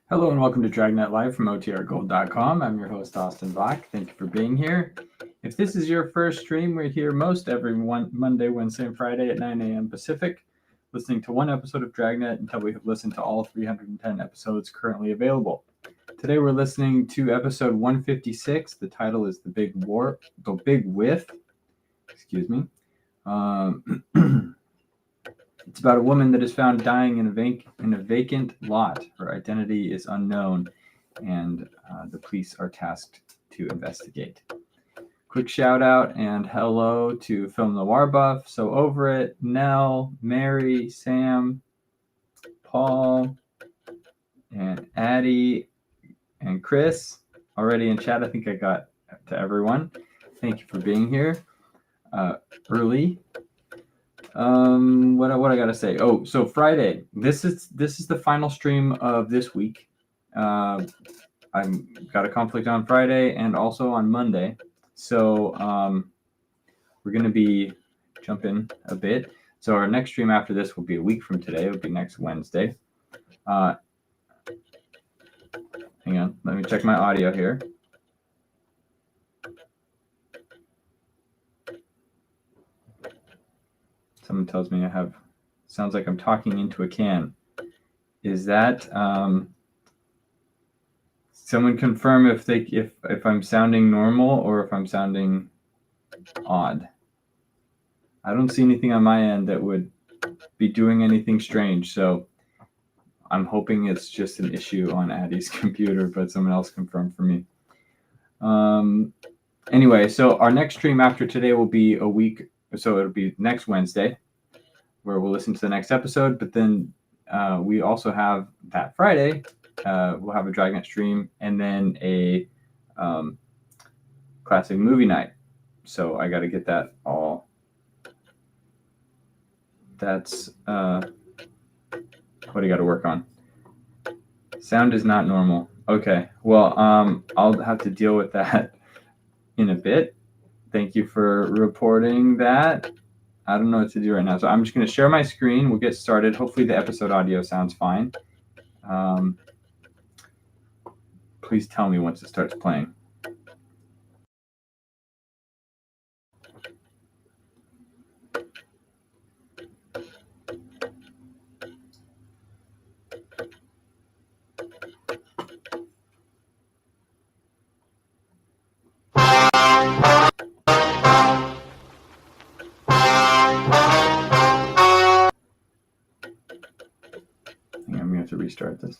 Hello and welcome to Dragnet Live from OTRGold.com. I'm your host, Austin Bach. Thank you for being here. If this is your first stream, we're here most every Monday, Wednesday, and Friday at 9 a.m. Pacific, listening to one episode of Dragnet until we have listened to all 310 episodes currently available. Today we're listening to episode 156. The title is The Big Whiff. Excuse me. It's about a woman that is found dying in a vacant lot. Her identity is unknown, and the police are tasked to investigate. Quick shout out and hello to Film Noir Buff, So Over It, Nell, Mary, Sam, Paul, and Addie, and Chris. Already in chat, I think I got to everyone. Thank you for being here early. What I gotta say? Oh, so Friday. This is the final stream of this week. I've got a conflict on Friday and also on Monday, so we're gonna be jumping a bit. So our next stream after this will be a week from today. It'll be next Wednesday. Hang on, let me check my audio here. Someone tells me sounds like I'm talking into a can. Is that, someone confirm if I'm sounding normal or if I'm sounding odd? I don't see anything on my end that would be doing anything strange, so I'm hoping it's just an issue on Addie's computer, but someone else confirmed for me. Anyway, so our next stream after today will be a week. So it'll be next Wednesday where we'll listen to the next episode. But then we also have that Friday, we'll have a Dragnet stream and then a classic movie night. So I got to get that all. That's what I got to work on. Sound is not normal. Okay. Well, I'll have to deal with that in a bit. Thank you for reporting that. I don't know what to do right now. So I'm just going to share my screen. We'll get started. Hopefully the episode audio sounds fine. Please tell me once it starts playing. I'm going to have to restart this.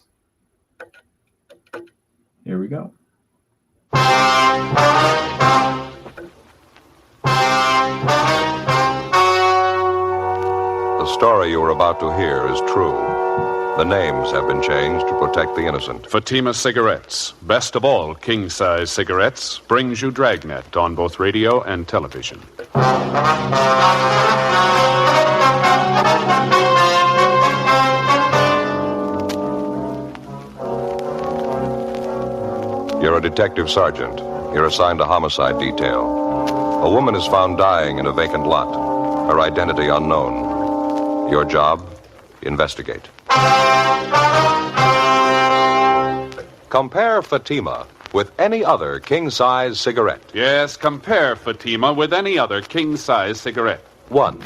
Here we go. The story you are about to hear is true. The names have been changed to protect the innocent. Fatima Cigarettes, best of all king-size cigarettes, brings you Dragnet on both radio and television. You're a detective sergeant. You're assigned to homicide detail. A woman is found dying in a vacant lot. Her identity unknown. Your job? Investigate. Compare Fatima with any other king-size cigarette. Yes, compare Fatima with any other king-size cigarette. 1.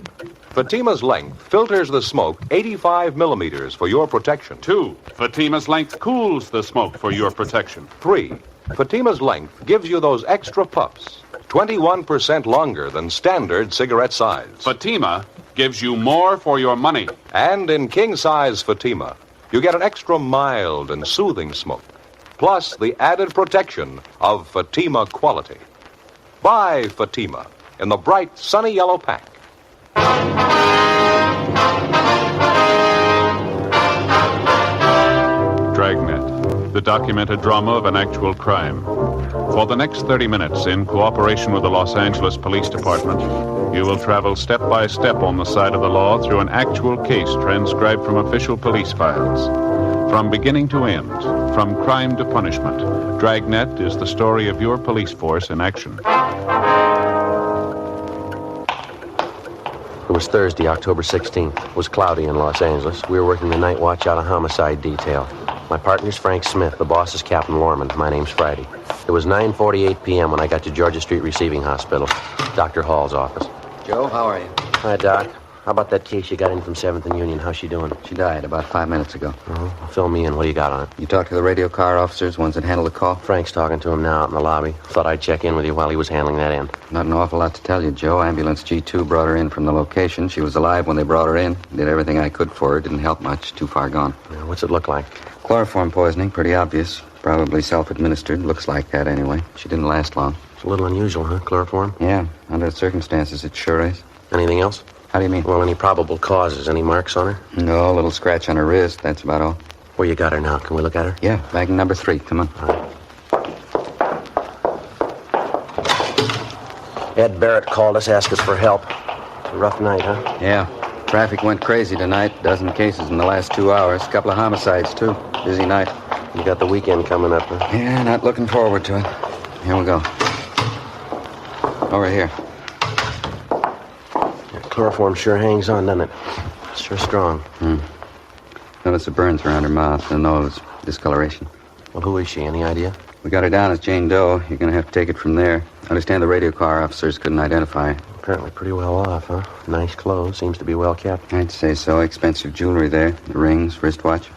Fatima's length filters the smoke 85 millimeters for your protection. 2. Fatima's length cools the smoke for your protection. 3. Fatima's length gives you those extra puffs, 21% longer than standard cigarette size. Fatima gives you more for your money. And in king-size Fatima, you get an extra mild and soothing smoke, plus the added protection of Fatima quality. Buy Fatima in the bright, sunny yellow pack. Dragnet, the documented drama of an actual crime. For the next 30 minutes, in cooperation with the Los Angeles Police Department, you will travel step by step on the side of the law through an actual case transcribed from official police files. From beginning to end, from crime to punishment, Dragnet is the story of your police force in action. It was Thursday, October 16th. It was cloudy in Los Angeles. We were working the night watch out of homicide detail. My partner's Frank Smith. The boss is Captain Lorman. My name's Friday. It was 9:48 p.m. when I got to Georgia Street Receiving Hospital, Dr. Hall's office. Joe, how are you? Hi, Doc. How about that case you got in from 7th and Union? How's she doing? She died about 5 minutes ago. Fill me in. What do you got on it? You talked to the radio car officers, ones that handled the call? Frank's talking to him now out in the lobby. Thought I'd check in with you while he was handling that end. Not an awful lot to tell you, Joe. Ambulance G2 brought her in from the location. She was alive when they brought her in. Did everything I could for her. Didn't help much. Too far gone. Yeah, what's it look like? Chloroform poisoning. Pretty obvious. Probably self-administered. Looks like that anyway. She didn't last long. It's a little unusual, huh? Chloroform? Yeah. Under the circumstances, it sure is. Anything else? How do you mean? Well, any probable causes? Any marks on her? No, a little scratch on her wrist. That's about all. Where you got her now? Can we look at her? Yeah, bag number 3. Come on. All right. Ed Barrett called us, asked us for help. It's a rough night, huh? Yeah. Traffic went crazy tonight. Dozen cases in the last 2 hours. Couple of homicides, too. Busy night. You got the weekend coming up, huh? Yeah, not looking forward to it. Here we go. Over here. Chloroform sure hangs on, doesn't it? It's sure strong. Notice the burns around her mouth, the nose, discoloration. Well, who is she? Any idea? We got her down as Jane Doe. You're going to have to take it from there. I understand the radio car officers couldn't identify her. Apparently pretty well off, huh? Nice clothes. Seems to be well kept. I'd say so. Expensive jewelry there. The rings, wristwatch.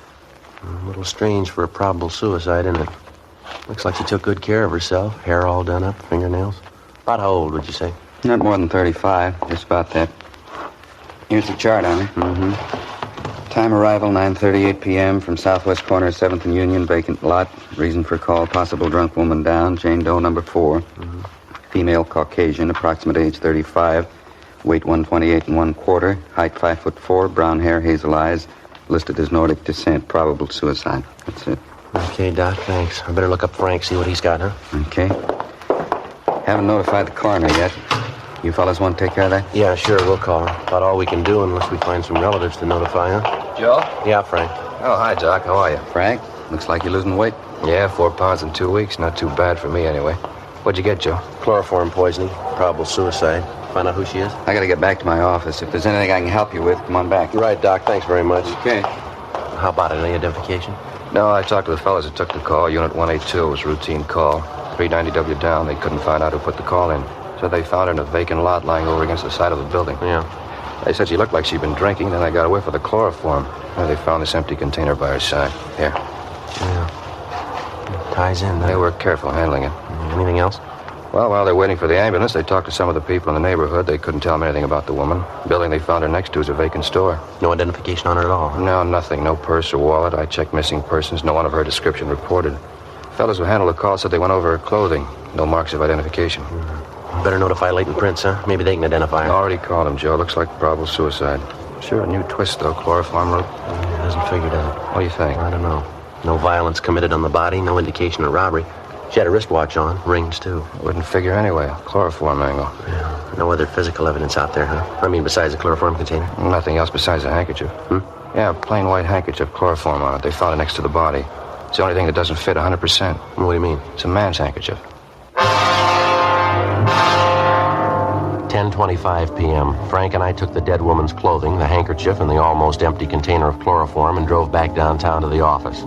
A little strange for a probable suicide, isn't it? Looks like she took good care of herself. Hair all done up, fingernails. About how old, would you say? Not more than 35. Just about that. Here's the chart on her. Time arrival, 9:38 p.m. from southwest corner of 7th and Union, vacant lot. Reason for call, possible drunk woman down. Jane Doe, number 4. Female, Caucasian, approximate age 35. Weight 128 1/4. Height 5'4". Brown hair, hazel eyes. Listed as Nordic descent. Probable suicide. That's it. Okay, Doc, thanks. I better look up Frank, see what he's got, huh? Okay. Haven't notified the coroner yet. You fellas want to take care of that? Yeah, sure, we'll call her. About all we can do unless we find some relatives to notify, huh? Joe? Yeah, Frank. Oh, hi, Doc. How are you? Frank, looks like you're losing weight. Yeah, 4 pounds in 2 weeks. Not too bad for me, anyway. What'd you get, Joe? Chloroform poisoning, probable suicide. Find out who she is? I gotta get back to my office. If there's anything I can help you with, come on back. Right, Doc. Thanks very much. Okay. How about it? Any identification? No, I talked to the fellas that took the call. Unit 182 was a routine call. 390W down. They couldn't find out who put the call in. So they found her in a vacant lot lying over against the side of the building. Yeah. They said she looked like she'd been drinking. Then they got a whiff of the chloroform. And they found this empty container by her side. Here. Yeah. Ties in, They huh? were careful handling it. Anything else? Well, while they're waiting for the ambulance, they talked to some of the people in the neighborhood. They couldn't tell them anything about the woman. The building they found her next to is a vacant store. No identification on her at all, huh? No, nothing. No purse or wallet. I checked missing persons. No one of her description reported. Fellas who handled the call said they went over her clothing. No marks of identification. Better notify Leighton Prince, huh? Maybe they can identify her. Already called him, Joe. Looks like probable suicide. Sure, a new twist, though. Chloroform route. Doesn't figure, does it? What do you think? I don't know. No violence committed on the body, no indication of robbery. She had a wristwatch on, rings, too. Wouldn't figure anyway. Chloroform angle. Yeah. No other physical evidence out there, huh? I mean, besides the chloroform container? Nothing else besides a handkerchief. Yeah, a plain white handkerchief, chloroform on it. They found it next to the body. It's the only thing that doesn't fit 100%. What do you mean? It's a man's handkerchief. 10:25 p.m. Frank and I took the dead woman's clothing, the handkerchief, and the almost empty container of chloroform and drove back downtown to the office.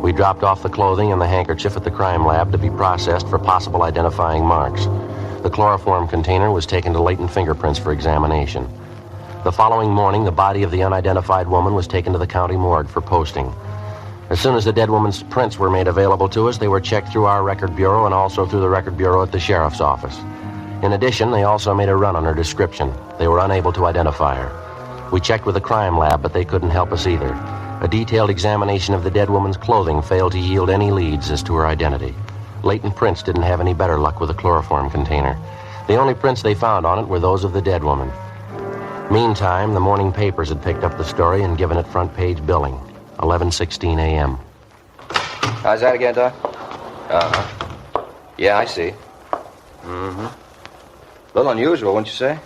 We dropped off the clothing and the handkerchief at the crime lab to be processed for possible identifying marks. The chloroform container was taken to latent fingerprints for examination. The following morning, the body of the unidentified woman was taken to the county morgue for posting. As soon as the dead woman's prints were made available to us, they were checked through our record bureau and also through the record bureau at the sheriff's office. In addition, they also made a run on her description. They were unable to identify her. We checked with the crime lab, but they couldn't help us either. A detailed examination of the dead woman's clothing failed to yield any leads as to her identity. Leighton Prince didn't have any better luck with the chloroform container. The only prints they found on it were those of the dead woman. Meantime, the morning papers had picked up the story and given it front-page billing. 11:16 a.m. How's that again, Doc? Yeah, I see. A little unusual, wouldn't you say?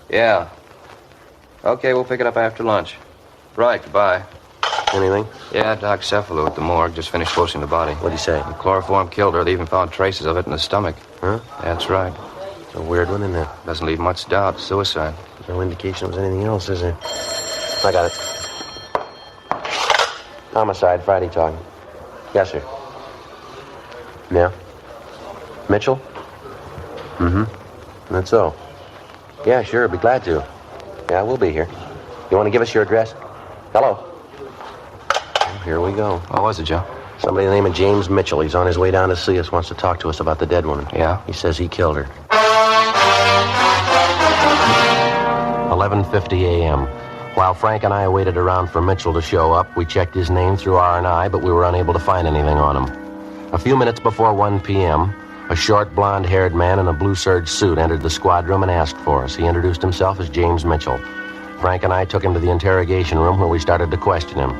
Yeah. Okay, we'll pick it up after lunch. Right, goodbye. Anything? Yeah, Doc Cephalou at the morgue just finished posting the body. What'd he say? The chloroform killed her. They even found traces of it in the stomach. Huh? That's right. It's a weird one, isn't it? Doesn't leave much doubt. Suicide. No indication it was anything else, is there? I got it. Homicide, Friday talking. Yes, sir. Yeah? Mitchell? Mm-hmm. That's so. Yeah, sure, be glad to. Yeah, we'll be here. You want to give us your address? Hello? Oh, here we go. What was it, Joe? Somebody by the name of James Mitchell. He's on his way down to see us, wants to talk to us about the dead woman. Yeah? He says he killed her. 11:50 a.m. While Frank and I waited around for Mitchell to show up, we checked his name through R&I, but we were unable to find anything on him. A few minutes before 1 p.m., a short, blonde-haired man in a blue serge suit entered the squad room and asked for us. He introduced himself as James Mitchell. Frank and I took him to the interrogation room where we started to question him.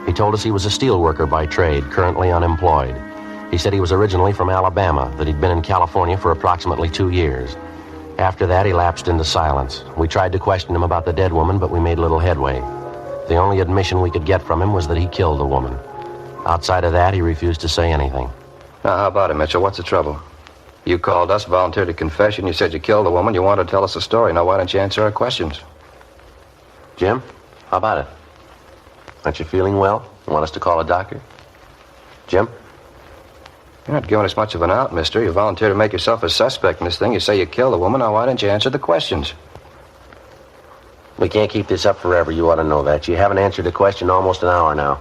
He told us he was a steel worker by trade, currently unemployed. He said he was originally from Alabama, that he'd been in California for approximately 2 years. After that, he lapsed into silence. We tried to question him about the dead woman, but we made little headway. The only admission we could get from him was that he killed the woman. Outside of that, he refused to say anything. Now, how about it, Mitchell? What's the trouble? You called us, volunteered a confession. You said you killed the woman. You wanted to tell us a story. Now, why don't you answer our questions? Jim, how about it? Aren't you feeling well? You want us to call a doctor? Jim? You're not giving us much of an out, mister. You volunteered to make yourself a suspect in this thing. You say you killed the woman. Now, why didn't you answer the questions? We can't keep this up forever. You ought to know that. You haven't answered the question almost an hour now.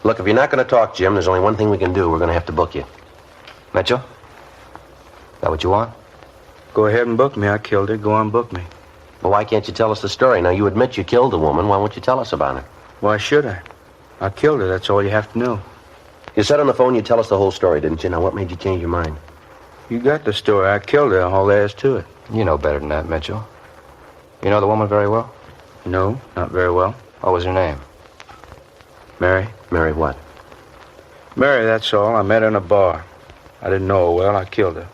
Look, if you're not going to talk, Jim, there's only one thing we can do. We're going to have to book you. Mitchell? Is that what you want? Go ahead and book me. I killed her. Go on, book me. Well, why can't you tell us the story? Now, you admit you killed the woman. Why won't you tell us about it? Why should I? I killed her. That's all you have to know. You said on the phone you'd tell us the whole story, didn't you? Now, what made you change your mind? You got the story. I killed her. All there is to it. You know better than that, Mitchell. You know the woman very well? No, not very well. What was her name? Mary. Mary what? Mary, that's all. I met her in a bar. I didn't know her well. I killed her.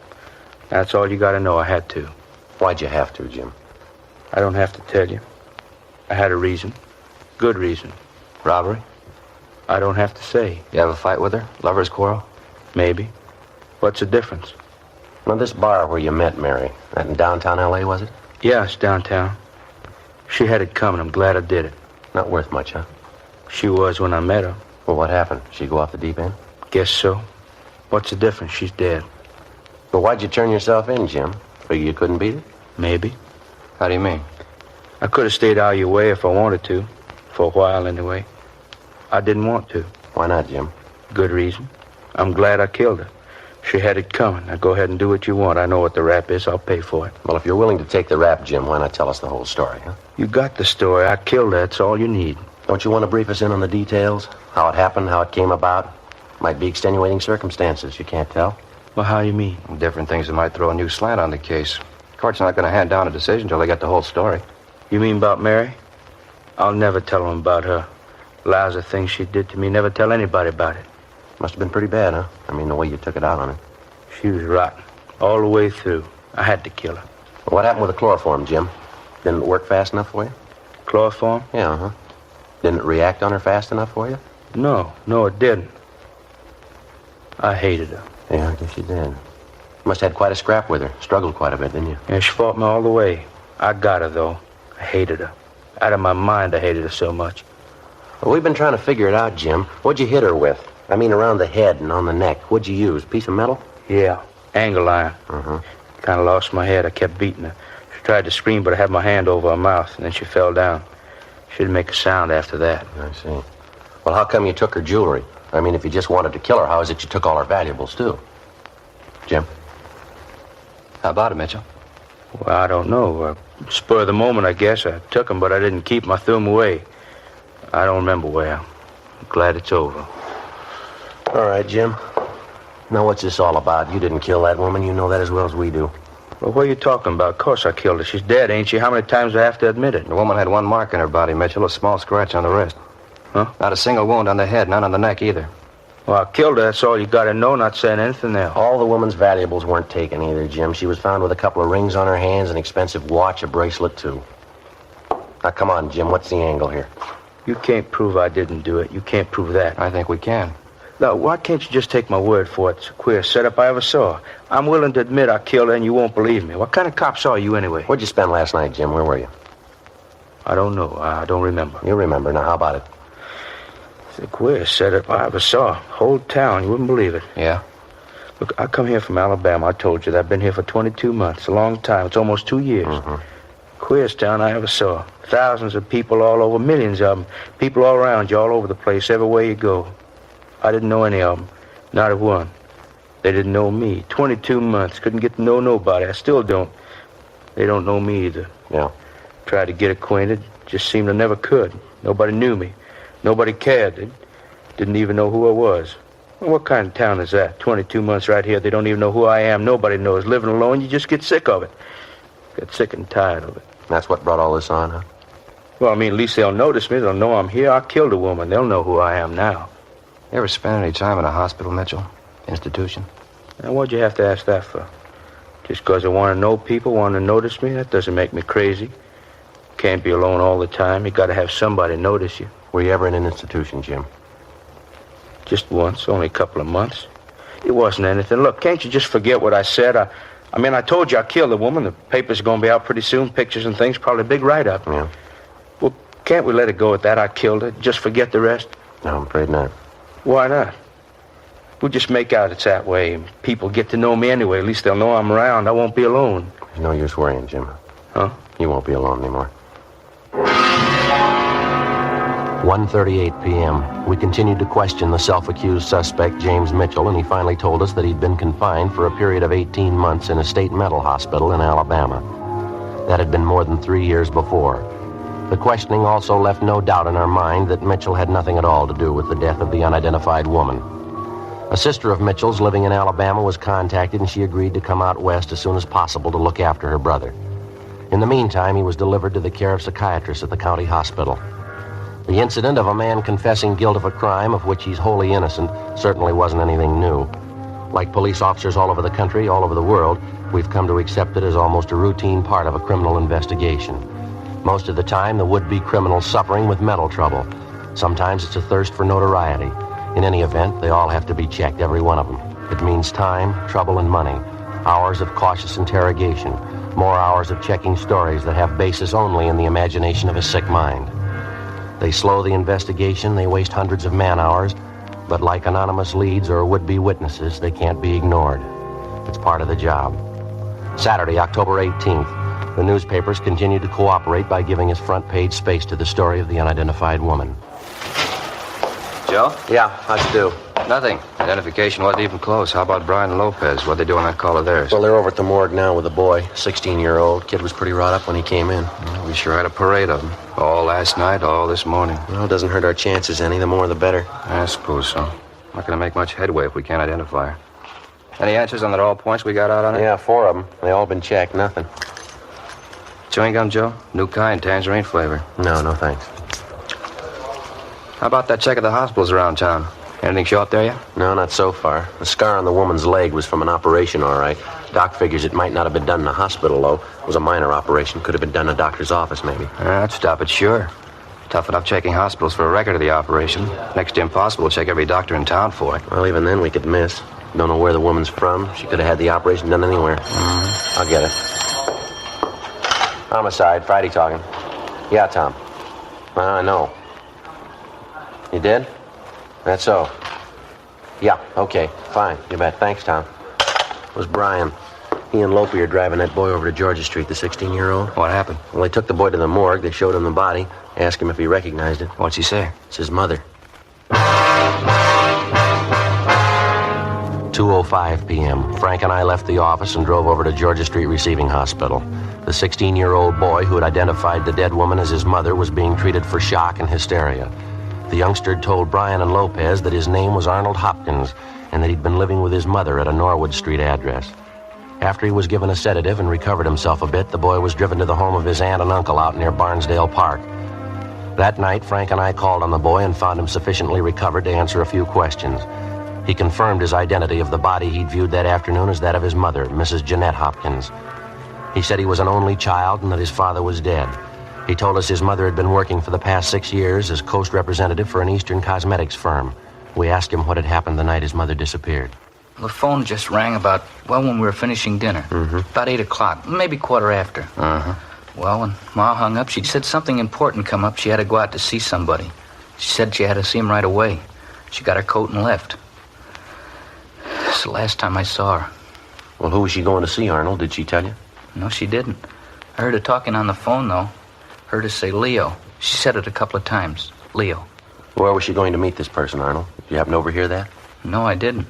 That's all you got to know. I had to. Why'd you have to, Jim? I don't have to tell you. I had a reason. Good reason. Robbery? I don't have to say. You have a fight with her? Lover's quarrel? Maybe. What's the difference? Now, this bar where you met Mary, that in downtown L.A., was it? Yeah, it's downtown. She had it coming. I'm glad I did it. Not worth much, huh? She was when I met her. Well, what happened? She go off the deep end? Guess so. What's the difference? She's dead. Well, why'd you turn yourself in, Jim? Figure you couldn't beat it? Maybe. How do you mean? I could have stayed out of your way if I wanted to. For a while, anyway. I didn't want to. Why not, Jim? Good reason. I'm glad I killed her. She had it coming. Now go ahead and do what you want. I know what the rap is. I'll pay for it. Well, if you're willing to take the rap, Jim, why not tell us the whole story, huh? You got the story. I killed her. That's all you need. Don't you want to brief us in on the details? How it happened, how it came about? Might be extenuating circumstances. You can't tell. Well, how you mean? Different things that might throw a new slant on the case. Court's not going to hand down a decision until they get the whole story. You mean about Mary? I'll never tell them about her. Lousy things she did to me. Never tell anybody about it. Must have been pretty bad, huh? I mean, the way you took it out on her. She was rotten. All the way through. I had to kill her. Well, what happened with the chloroform, Jim? Didn't it work fast enough for you? Chloroform? Yeah, huh? Didn't it react on her fast enough for you? No, it didn't. I hated her. Yeah, I guess you did. You must have had quite a scrap with her. Struggled quite a bit, didn't you? Yeah, she fought me all the way. I got her, though. I hated her. Out of my mind, I hated her so much. Well, we've been trying to figure it out, Jim. What'd you hit her with? I mean, around the head and on the neck. What'd you use? Piece of metal? Yeah, angle iron. Uh-huh. Kind of lost my head. I kept beating her. She tried to scream, but I had my hand over her mouth, and then she fell down. She didn't make a sound after that. I see. Well, how come you took her jewelry? I mean, if you just wanted to kill her, how is it you took all her valuables, too? Jim? How about it, Mitchell? Well, I don't know. Spur of the moment, I guess. I took them, but I didn't keep them. I threw them away. I don't remember where. I'm glad it's over. All right, Jim. Now, what's this all about? You didn't kill that woman. You know that as well as we do. Well, what are you talking about? Of course I killed her. She's dead, ain't she? How many times do I have to admit it? The woman had one mark in her body, Mitchell, a small scratch on the wrist. Huh? Not a single wound on the head, none on the neck either. Well, I killed her. That's all you got to know, not saying anything else. All the woman's valuables weren't taken either, Jim. She was found with a couple of rings on her hands, an expensive watch, a bracelet, too. Now, come on, Jim. What's the angle here? You can't prove I didn't do it. You can't prove that. I think we can. Now, why can't you just take my word for it? It's the queerest setup I ever saw. I'm willing to admit I killed her, and you won't believe me. What kind of cops are you, anyway? Where'd you spend last night, Jim? Where were you? I don't know. I don't remember. You remember. Now, how about it? It's the queerest setup I ever saw. Whole town, you wouldn't believe it. Yeah? Look, I come here from Alabama. I told you that. I've been here for 22 months. A long time. It's almost 2 years. Queerest town I ever saw. Thousands of people all over, millions of them. People all around you, all over the place, everywhere you go. I didn't know any of them. Not a one. They didn't know me. 22 months. Couldn't get to know nobody. I still don't. They don't know me either. Yeah. Tried to get acquainted. Just seemed I never could. Nobody knew me. Nobody cared. They didn't even know who I was. Well, what kind of town is that? 22 months right here. They don't even know who I am. Nobody knows. Living alone, you just get sick of it. Get sick and tired of it. That's what brought all this on, huh? Well, I mean, at least they'll notice me. They'll know I'm here. I killed a woman. They'll know who I am now. You ever spend any time in a hospital, Mitchell? Institution? Now, what'd you have to ask that for? Just because I want to know people, want to notice me? That doesn't make me crazy. Can't be alone all the time. You got to have somebody notice you. Were you ever in an institution, Jim? Just once, only a couple of months. It wasn't anything. Look, can't you just forget what I said? I mean, I told you I killed the woman. The paper's going to be out pretty soon, pictures and things, probably a big write-up. Yeah. Well, can't we let it go at that? I killed her. Just forget the rest? No, I'm afraid not. Why not? We'll just make out it's that way. People get to know me anyway. At least they'll know I'm around. I won't be alone. There's no use worrying, Jim. Huh? You won't be alone anymore. 1:38 p.m. We continued to question the self-accused suspect, James Mitchell, and he finally told us that he'd been confined for a period of 18 months in a state mental hospital in Alabama. That had been more than 3 years before. The questioning also left no doubt in our mind that Mitchell had nothing at all to do with the death of the unidentified woman. A sister of Mitchell's living in Alabama was contacted, and she agreed to come out west as soon as possible to look after her brother. In the meantime, he was delivered to the care of psychiatrists at the county hospital. The incident of a man confessing guilt of a crime of which he's wholly innocent certainly wasn't anything new. Like police officers all over the country, all over the world, we've come to accept it as almost a routine part of a criminal investigation. Most of the time, the would-be criminal's suffering with mental trouble. Sometimes it's a thirst for notoriety. In any event, they all have to be checked, every one of them. It means time, trouble, and money. Hours of cautious interrogation. More hours of checking stories that have basis only in the imagination of a sick mind. They slow the investigation, they waste hundreds of man-hours, but like anonymous leads or would-be witnesses, they can't be ignored. It's part of the job. Saturday, October 18th, the newspapers continued to cooperate by giving us front-page space to the story of the unidentified woman. Joe? Yeah, how'd you do? Nothing. Identification wasn't even close. How about Brian and Lopez? What'd they do on that call of theirs? Well, they're over at the morgue now with a boy, 16-year-old. Kid was pretty wrought up when he came in. We sure had a parade of them. All last night, all this morning. Well, it doesn't hurt our chances any. The more, the better. I suppose so. Not going to make much headway if we can't identify her. Any answers on the all points we got out on it? Yeah, 4 of them. They all been checked. Nothing. Chewing gum, Joe? New kind, tangerine flavor. No, thanks. How about that check of the hospitals around town? Anything show up there yet? No, not so far. The scar on the woman's leg was from an operation, all right. Doc figures it might not have been done in a hospital, though. It was a minor operation. Could have been done in a doctor's office, maybe. That'd stop it, sure. Tough enough checking hospitals for a record of the operation. Next to impossible to check every doctor in town for it. Well, even then we could miss. Don't know where the woman's from. She could have had the operation done anywhere. I'll get it. Homicide, Friday talking. Yeah, Tom. I know. You did? That's so. Yeah, okay, fine. You bet. Thanks, Tom. It was Brian. He and Lopi are driving that boy over to Georgia Street, the 16-year-old. What happened? Well, they took the boy to the morgue. They showed him the body, asked him if he recognized it. What'd she say? It's his mother. 2:05 p.m. Frank and I left the office and drove over to Georgia Street Receiving Hospital. The 16-year-old boy who had identified the dead woman as his mother was being treated for shock and hysteria. The youngster told Brian and Lopez that his name was Arnold Hopkins and that he'd been living with his mother at a Norwood Street address. After he was given a sedative and recovered himself a bit, the boy was driven to the home of his aunt and uncle out near Barnesdale Park. That night, Frank and I called on the boy and found him sufficiently recovered to answer a few questions. He confirmed his identity of the body he'd viewed that afternoon as that of his mother, Mrs. Jeanette Hopkins. He said he was an only child and that his father was dead. He told us his mother had been working for the past 6 years as coast representative for an Eastern cosmetics firm. We asked him what had happened the night his mother disappeared. The phone just rang about, when we were finishing dinner. About 8 o'clock, maybe quarter after. Well, when Ma hung up, she said something important come up. She had to go out to see somebody. She said she had to see him right away. She got her coat and left. It's the last time I saw her. Well, who was she going to see, Arnold? Did she tell you? No, she didn't. I heard her talking on the phone, though. Heard her say Leo. She said it a couple of times. Leo. Where was she going to meet this person, Arnold? Did you happen to overhear that? No, I didn't.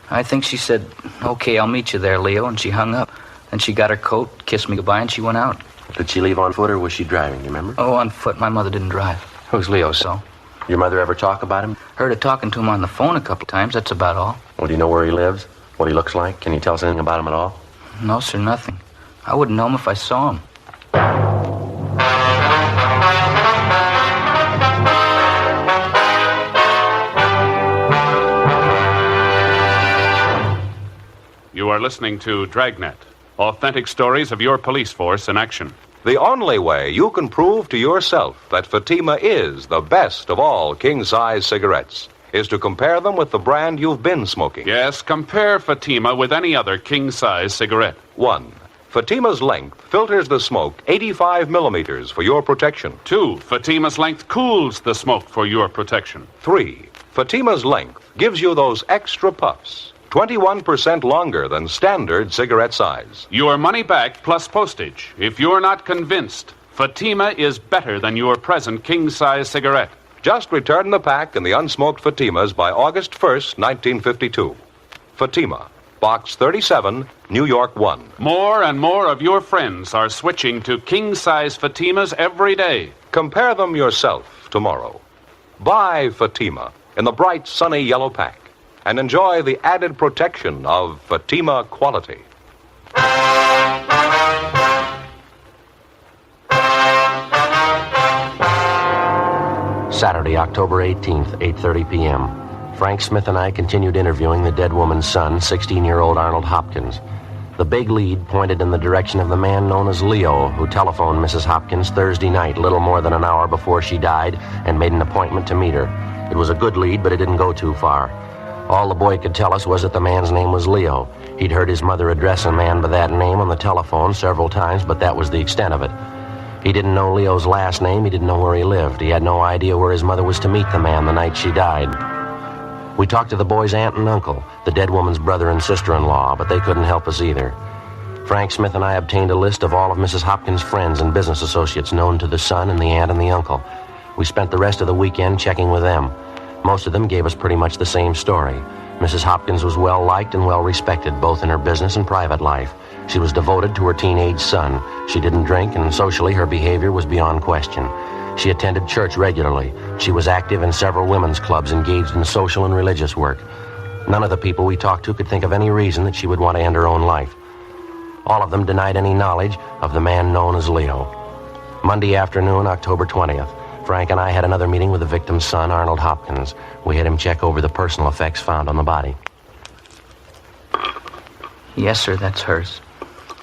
I think she said, "Okay, I'll meet you there, Leo," and she hung up. Then she got her coat, kissed me goodbye, and she went out. Did she leave on foot or was she driving, you remember? Oh, on foot. My mother didn't drive. Who's Leo, so? Your mother ever talk about him? Heard her talking to him on the phone a couple of times. That's about all. Well, do you know where he lives? What he looks like? Can you tell us anything about him at all? No, sir, nothing. I wouldn't know him if I saw him. You are listening to Dragnet, authentic stories of your police force in action. The only way you can prove to yourself that Fatima is the best of all king-size cigarettes is to compare them with the brand you've been smoking. Yes, compare Fatima with any other king-size cigarette. 1. Fatima's length filters the smoke 85 millimeters for your protection. 2. Fatima's length cools the smoke for your protection. 3. Fatima's length gives you those extra puffs, 21% longer than standard cigarette size. Your money back plus postage. If you're not convinced, Fatima is better than your present king-size cigarette. Just return the pack and the unsmoked Fatimas by August 1st, 1952. Fatima, Box 37, New York 1. More and more of your friends are switching to king-size Fatimas every day. Compare them yourself tomorrow. Buy Fatima in the bright, sunny yellow pack and enjoy the added protection of Fatima quality. Saturday, October 18th, 8:30 p.m. Frank Smith and I continued interviewing the dead woman's son, 16-year-old Arnold Hopkins. The big lead pointed in the direction of the man known as Leo, who telephoned Mrs. Hopkins Thursday night, little more than an hour before she died, and made an appointment to meet her. It was a good lead, but it didn't go too far. All the boy could tell us was that the man's name was Leo. He'd heard his mother address a man by that name on the telephone several times, but that was the extent of it. He didn't know Leo's last name. He didn't know where he lived. He had no idea where his mother was to meet the man the night she died. We talked to the boy's aunt and uncle, the dead woman's brother and sister-in-law, but they couldn't help us either. Frank Smith and I obtained a list of all of Mrs. Hopkins' friends and business associates known to the son and the aunt and the uncle. We spent the rest of the weekend checking with them. Most of them gave us pretty much the same story. Mrs. Hopkins was well-liked and well-respected, both in her business and private life. She was devoted to her teenage son. She didn't drink, and socially her behavior was beyond question. She attended church regularly. She was active in several women's clubs engaged in social and religious work. None of the people we talked to could think of any reason that she would want to end her own life. All of them denied any knowledge of the man known as Leo. Monday afternoon, October 20th, Frank and I had another meeting with the victim's son, Arnold Hopkins. We had him check over the personal effects found on the body. Yes, sir, that's hers.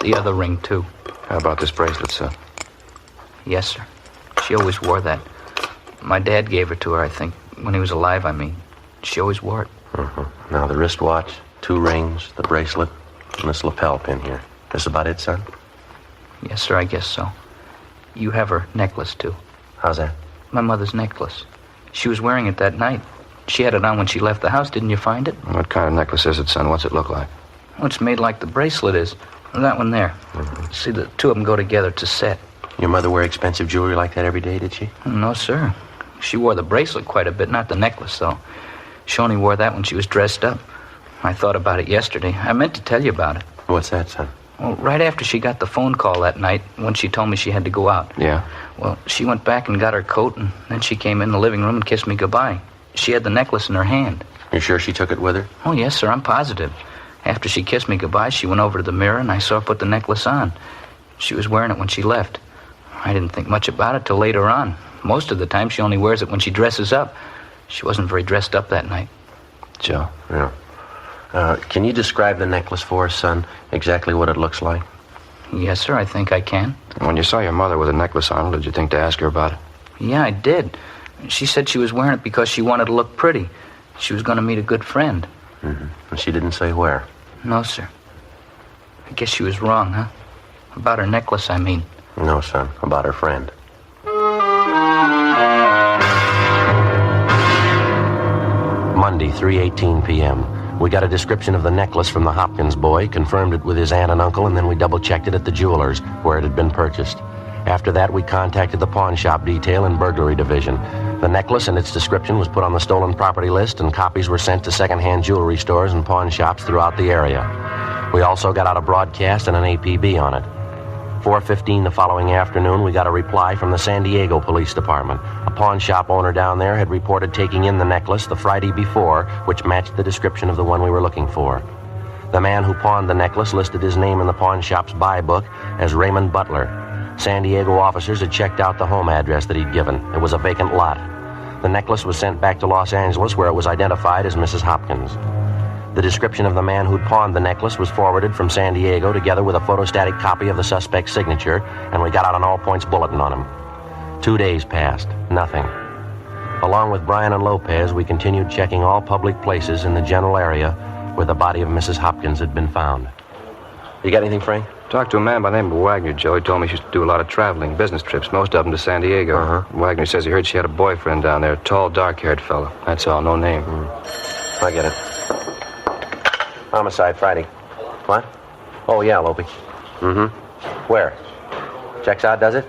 The other ring, too. How about this bracelet, son? Yes, sir. She always wore that. My dad gave her to her, I think. When he was alive, I mean. She always wore it. Now, the wristwatch, 2 rings, the bracelet, and this lapel pin here. This about it, son? Yes, sir, I guess so. You have her necklace, too. How's that? My mother's necklace. She was wearing it that night. She had it on when she left the house. Didn't you find it? What kind of necklace is it, son? What's it look like? Oh, it's made like the bracelet is. That one there. See, the two of them go together. It's a set. Your mother wear expensive jewelry like that every day, did she? No, sir. She wore the bracelet quite a bit, not the necklace, though. She only wore that when she was dressed up. I thought about it yesterday. I meant to tell you about it. What's that, son? Well, right after she got the phone call that night, when she told me she had to go out. Yeah? Well, she went back and got her coat, and then she came in the living room and kissed me goodbye. She had the necklace in her hand. You sure she took it with her? Oh, yes, sir, I'm positive. After she kissed me goodbye, she went over to the mirror, and I saw her put the necklace on. She was wearing it when she left. I didn't think much about it till later on. Most of the time, she only wears it when she dresses up. She wasn't very dressed up that night. Joe? Yeah. Can you describe the necklace for us, son? Exactly what it looks like? Yes, sir, I think I can. When you saw your mother with a necklace on, did you think to ask her about it? Yeah, I did. She said she was wearing it because she wanted to look pretty. She was going to meet a good friend. And she didn't say where? No, sir. I guess she was wrong, huh? About her necklace, I mean. No, son. About her friend. Monday, 3:18 p.m. We got a description of the necklace from the Hopkins boy, confirmed it with his aunt and uncle, and then we double-checked it at the jeweler's, where it had been purchased. After that, we contacted the pawn shop detail and burglary division. The necklace and its description was put on the stolen property list, and copies were sent to second-hand jewelry stores and pawn shops throughout the area. We also got out a broadcast and an APB on it. 4:15 the following afternoon, we got a reply from the San Diego Police Department. A pawn shop owner down there had reported taking in the necklace the Friday before, which matched the description of the one we were looking for. The man who pawned the necklace listed his name in the pawn shop's buy book as Raymond Butler. San Diego officers had checked out the home address that he'd given. It was a vacant lot. The necklace was sent back to Los Angeles, where it was identified as Mrs. Hopkins. The description of the man who'd pawned the necklace was forwarded from San Diego together with a photostatic copy of the suspect's signature, and we got out an all-points bulletin on him. 2 days passed. Nothing. Along with Brian and Lopez, we continued checking all public places in the general area where the body of Mrs. Hopkins had been found. You got anything, Frank? Talked to a man by the name of Wagner, Joe. He told me she used to do a lot of traveling, business trips, most of them to San Diego. Wagner says he heard she had a boyfriend down there, a tall, dark-haired fellow. That's all, no name. I get it. Homicide Friday. What? Oh, yeah, Lopey. Where? Checks out, does it?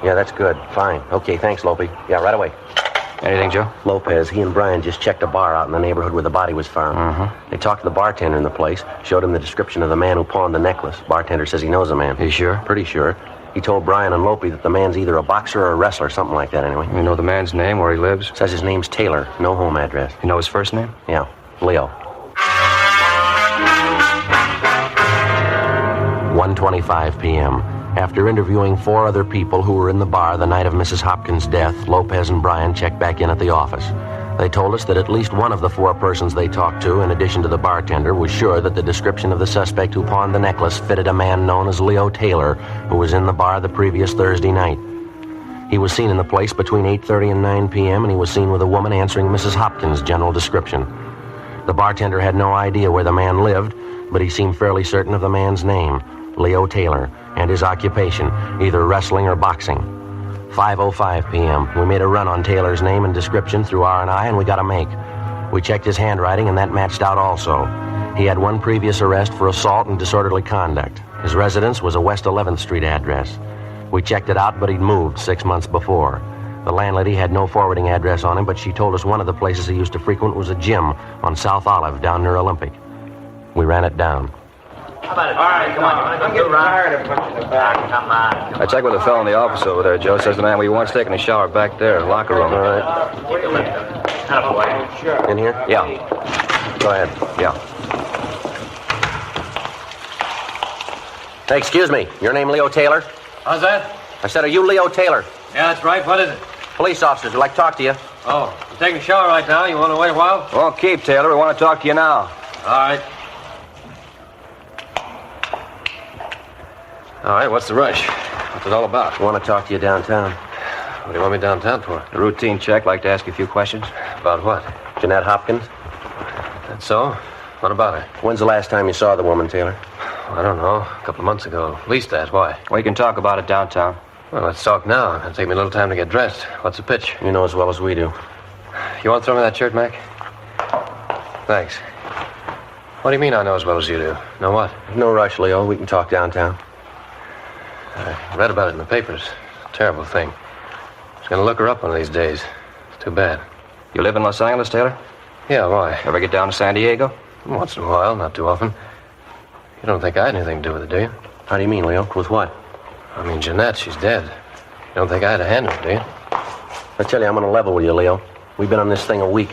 Yeah, that's good. Fine. Okay, thanks, Lopey. Yeah, right away. Anything, Joe? Lopez, he and Brian just checked a bar out in the neighborhood where the body was found. They talked to the bartender in the place, showed him the description of the man who pawned the necklace. Bartender says he knows the man. You sure? Pretty sure. He told Brian and Lopey that the man's either a boxer or a wrestler, something like that anyway. You know the man's name, where he lives? Says his name's Taylor, no home address. You know his first name? Yeah, Leo. 1:25 p.m. After interviewing 4 other people who were in the bar the night of Mrs. Hopkins' death, Lopez and Brian checked back in at the office. They told us that at least one of the 4 persons they talked to, in addition to the bartender, was sure that the description of the suspect who pawned the necklace fitted a man known as Leo Taylor, who was in the bar the previous Thursday night. He was seen in the place between 8:30 and 9 p.m., and he was seen with a woman answering Mrs. Hopkins' general description. The bartender had no idea where the man lived, but he seemed fairly certain of the man's name, Leo Taylor, and his occupation, either wrestling or boxing. 5:05 p.m. We made a run on Taylor's name and description through R&I, and we got a make. We checked his handwriting, and that matched out also. He had 1 previous arrest for assault and disorderly conduct. His residence was a West 11th Street address. We checked it out, but he'd moved 6 months before. The landlady had no forwarding address on him, but she told us one of the places he used to frequent was a gym on South Olive down near Olympic. We ran it down. How about it? All right, come on. I'm getting tired of punching the bag. Come on. I checked with a fellow in the office over there, Joe. Says the man we want's taking a shower back there, locker room. All right. Sure. In here? Yeah. Go ahead. Yeah. Hey, excuse me. Your name Leo Taylor? How's that? I said, are you Leo Taylor? Yeah, that's right. What is it? Police officers would like to talk to you. Oh, I'm taking a shower right now. You want to wait a while? Won't keep, Taylor. We want to talk to you now. All right. All right, what's the rush? What's it all about? I want to talk to you downtown. What do you want me downtown for? A routine check. Like to ask you a few questions. About what? Jeanette Hopkins? That's so? What about her? When's the last time you saw the woman, Taylor? I don't know. A couple of months ago. At least that. Why? We can talk about it downtown. Well, let's talk now. It'll take me a little time to get dressed. What's the pitch? You know as well as we do. You want to throw me that shirt, Mac? Thanks. What do you mean I know as well as you do? Know what? No rush, Leo. We can talk downtown. I read about it in the papers. It's a terrible thing. I was going to look her up one of these days. It's too bad. You live in Los Angeles, Taylor? Yeah, why? Ever get down to San Diego? Once in a while, not too often. You don't think I had anything to do with it, do you? How do you mean, Leo? With what? I mean, Jeanette, she's dead. You don't think I had a hand in it, do you? I tell you, I'm on a level with you, Leo. We've been on this thing a week.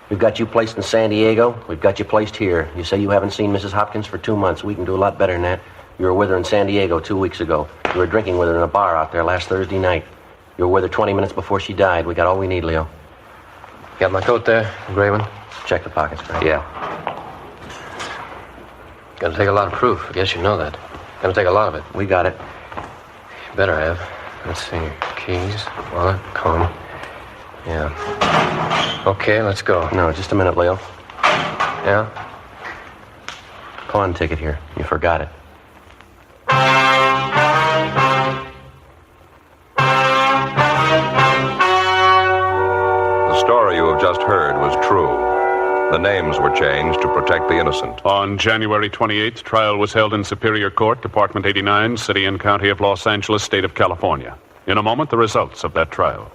We've got you placed in San Diego. We've got you placed here. You say you haven't seen Mrs. Hopkins for 2 months. We can do a lot better than that. You were with her in San Diego 2 weeks ago. You were drinking with her in a bar out there last Thursday night. You were with her 20 minutes before she died. We got all we need, Leo. Got my coat there, Graven? Check the pockets, Frank. Yeah. Gonna take a lot of proof. I guess you know that. Gonna take a lot of it. We got it. You better have. Let's see. Keys, wallet, comb. Yeah. Okay, let's go. No, just a minute, Leo. Yeah? Pawn ticket here. You forgot it. The story you have just heard was true. The names were changed to protect the innocent. On January 28th, trial was held in Superior Court, Department 89, City and County of Los Angeles, State of California. In a moment, the results of that trial.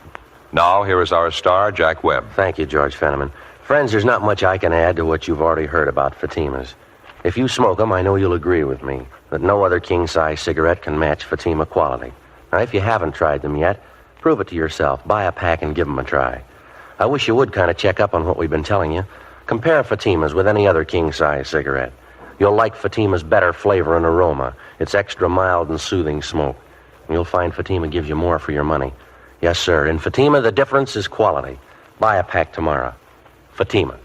Now, here is our star, Jack Webb. Thank you, George Fenneman. Friends, there's not much I can add to what you've already heard about Fatima's. If you smoke them, I know you'll agree with me that no other king-size cigarette can match Fatima quality. Now, if you haven't tried them yet, prove it to yourself. Buy a pack and give them a try. I wish you would kind of check up on what we've been telling you. Compare Fatima's with any other king-size cigarette. You'll like Fatima's better flavor and aroma. It's extra mild and soothing smoke. And you'll find Fatima gives you more for your money. Yes, sir. In Fatima, the difference is quality. Buy a pack tomorrow. Fatima.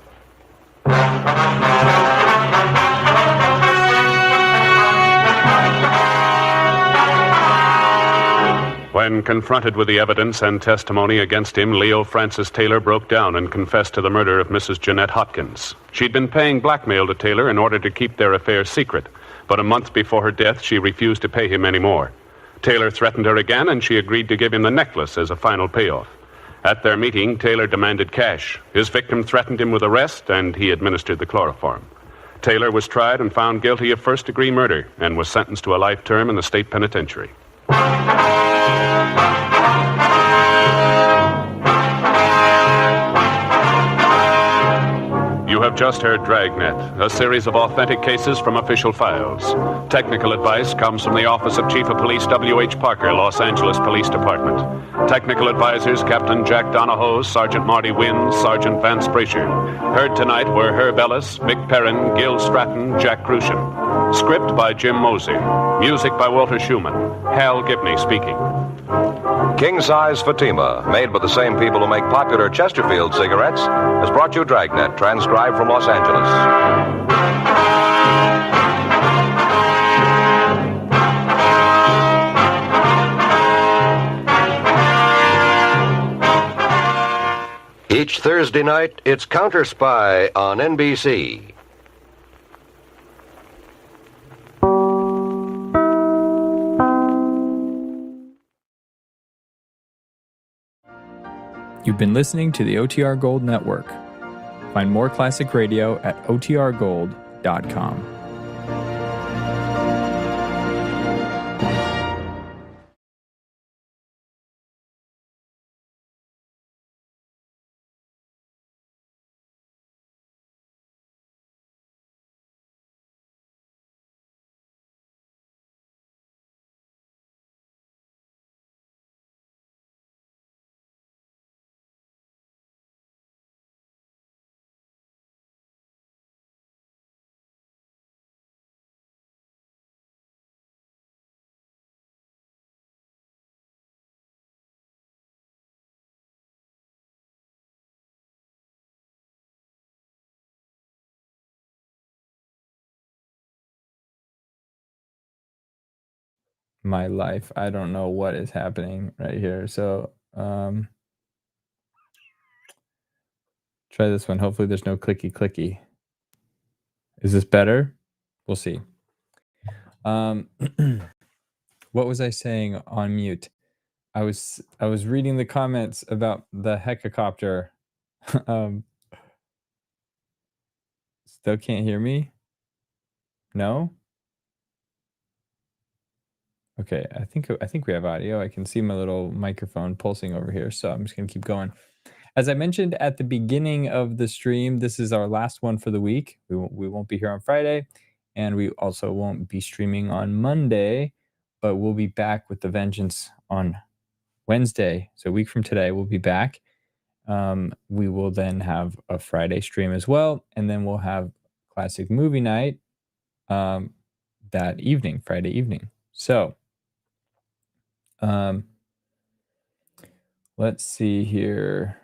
When confronted with the evidence and testimony against him, Leo Francis Taylor broke down and confessed to the murder of Mrs. Jeanette Hopkins. She'd been paying blackmail to Taylor in order to keep their affair secret, but a month before her death, she refused to pay him any more. Taylor threatened her again, and she agreed to give him the necklace as a final payoff. At their meeting, Taylor demanded cash. His victim threatened him with arrest, and he administered the chloroform. Taylor was tried and found guilty of first-degree murder and was sentenced to a life term in the state penitentiary. You have just heard Dragnet, a series of authentic cases from official files. Technical advice comes from the Office of Chief of Police W.H. Parker, Los Angeles Police Department. Technical advisors Captain Jack Donahoe, Sergeant Marty Wynn, Sergeant Vance Brasher. Heard tonight were Herb Ellis, Mick Perrin, Gil Stratton, Jack Crucian. Script by Jim Mosey. Music by Walter Schumann. Hal Gibney speaking. King-size Fatima, made by the same people who make popular Chesterfield cigarettes, has brought you Dragnet, transcribed from Los Angeles. Each Thursday night, it's Counter Spy on NBC. You've been listening to the OTR Gold Network. Find more classic radio at otrgold.com. My life. I don't know what is happening right here. So try this one. Hopefully there's no clicky. Is this better? We'll see. What was I saying on mute? I was reading the comments about the helicopter. Still can't hear me? No? Okay, I think we have audio. I can see my little microphone pulsing over here, so I'm just going to keep going. As I mentioned at the beginning of the stream, this is our last one for the week. We won't be here on Friday, and we also won't be streaming on Monday, but we'll be back with the vengeance on Wednesday. So a week from today, we'll be back. We will then have a Friday stream as well, and then we'll have classic movie night that evening, Friday evening. So let's see here.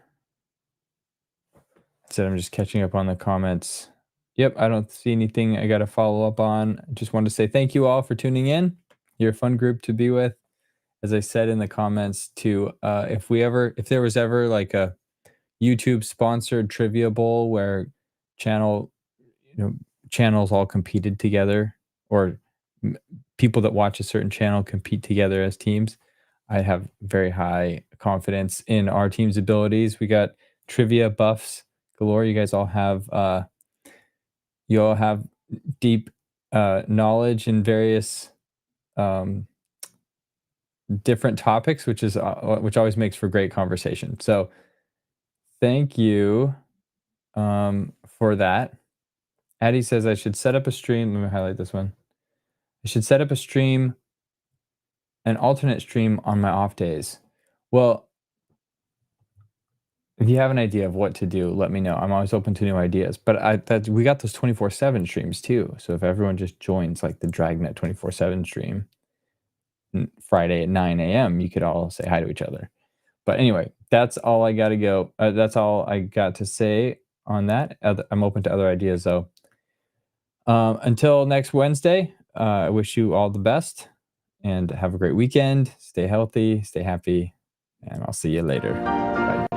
So I'm just catching up on the comments. Yep, I don't see anything I got to follow up on. Just wanted to say thank you all for tuning in. You're a fun group to be with. As I said in the comments too, if there was ever like a YouTube sponsored trivia bowl where channels all competed together, or people that watch a certain channel compete together as teams, I have very high confidence in our team's abilities. We got trivia buffs galore. You guys all have deep knowledge in various different topics, which always makes for great conversation. So thank you for that. Addie says I should set up a stream. Let me highlight this one. I should set up a stream, an alternate stream on my off days. Well, if you have an idea of what to do, let me know. I'm always open to new ideas. But we got those 24/7 streams too. So if everyone just joins like the Dragnet 24/7 stream Friday at 9 a.m., you could all say hi to each other. But anyway, that's all I got to go. That's all I got to say on that. I'm open to other ideas though. Until next Wednesday, I wish you all the best and have a great weekend. Stay healthy, stay happy, and I'll see you later. Bye.